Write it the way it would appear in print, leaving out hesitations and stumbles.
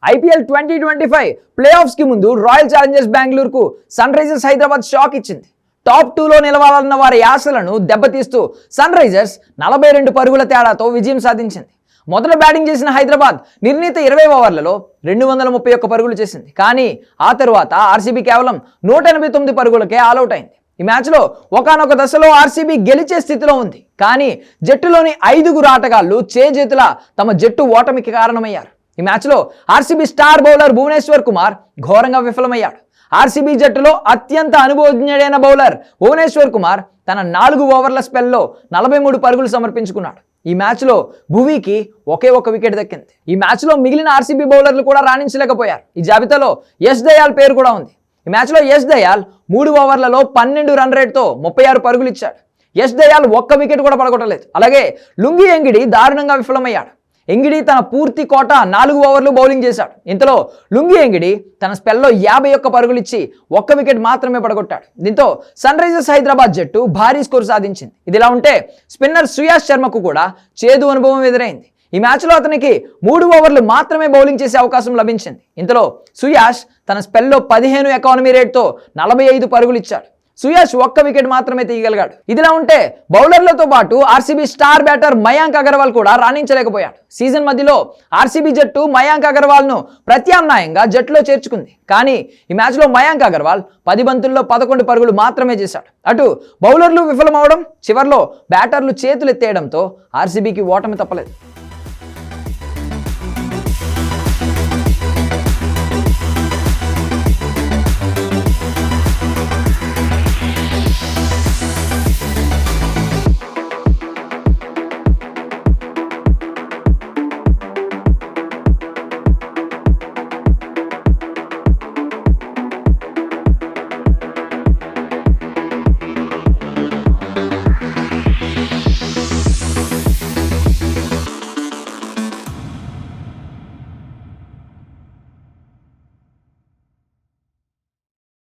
IPL 2025 play ఆఫ్స్కి ముందు royal Challengers బెంగళూరుకు sun Risers Hyderabad shock ఇచ్చింది. టాప్ 2లో నిలవాలన్న వారి ఆశలను దెబ్బతీస్తూ సన్ రైజర్స్ 42 పరుగుల తేడాతో విజయం సాధించింది. మొదట బ్యాటింగ్ చేసిన హైదరాబాద్ నిర్ణీత 20 ఓవర్లలో 231 పరుగులు చేసింది. కానీ ఆ తరువాత ఆర్సీబీ కేవలం 189 పరుగులకే ఆల్అౌట్ అయింది. ఈ మ్యాచ్లో ఒకానొక దశలో ఆర్సీబీ గెలిచే స్థితిలో ఉంది. కానీ జట్టులోని 5 ఆటగాళ్లు చేజేతుల తమ జట్టు ఓటమికి కారణమయ్యారు. ఈ మ్యాచ్లో RCB star bowler Bhuvneshwar Kumar ఘోరంగా విఫలమయ్యాడు. ఆర్సీబీ జట్టులో అత్యంత అనుభవజ్ఞుడైన బౌలర్ భువనేశ్వర్ కుమార్ తన 4 ఓవర్ల స్పెల్లో 43 పరుగులు సమర్పించుకున్నాడు. ఈ మ్యాచ్లో భువీకి ఒకే ఒక వికెట్ దక్కింది. ఈ మ్యాచ్లో మిగిలిన ఆర్సీబీ బౌలర్లు కూడా రాణించలేకపోయారు. ఈ జాబితాలో యశ్ దయాల్ పేరు కూడా ఉంది. ఈ మ్యాచ్లో యశ్ దయాల్ 3 ఓవర్లలో 12 రన్ రేట్తో 36 పరుగులు ఇచ్చాడు. యశ్ దయాల్ ఒక్క వికెట్ కూడా పడగొట్టలేదు. అలాగే లుంగి ఎంగిడి దారుణంగా విఫలమయ్యాడు. ఎంగిడి తన పూర్తి కోట 4 ఓవర్లు బౌలింగ్ చేశాడు. ఇంతలో లుంగి ఎంగిడి తన స్పెల్లో 51 పరుగులు ఇచ్చి ఒక్క వికెట్ మాత్రమే పడగొట్టాడు. దీంతో సన్ రైజర్స్ హైదరాబాద్ జట్టు భారీ స్కోర్ సాధించింది. ఇదిలా ఉంటే స్పిన్నర్ సుయాష్ శర్మకు కూడా చేదు అనుభవం ఎదురైంది. ఈ మ్యాచ్లో అతనికి 3 ఓవర్లు మాత్రమే బౌలింగ్ చేసే అవకాశం లభించింది. ఇంతలో సుయాష్ తన స్పెల్లో 15 ఎకానమీ రేట్తో 45 పరుగులు ఇచ్చాడు. సుయాష్ ఒక్క వికెట్ మాత్రమే తీయగలిగాడు. ఇదిలా ఉంటే బౌలర్లతో పాటు RCB star batter Mayank Agarwal కూడా రాణించలేకపోయాడు. సీజన్ మధ్యలో ఆర్సీబీ జట్టు మయాంక్ అగర్వాల్ను ప్రత్యామ్నాయంగా జట్టులో చేర్చుకుంది. కానీ ఈ మ్యాచ్లో మయాంక్ అగర్వాల్ 10 బంతుల్లో 11 పరుగులు మాత్రమే చేశాడు. అటు బౌలర్లు విఫలమవడం, చివర్లో బ్యాటర్లు చేతులెత్తేయడంతో ఆర్సీబీకి ఓటమి తప్పలేదు.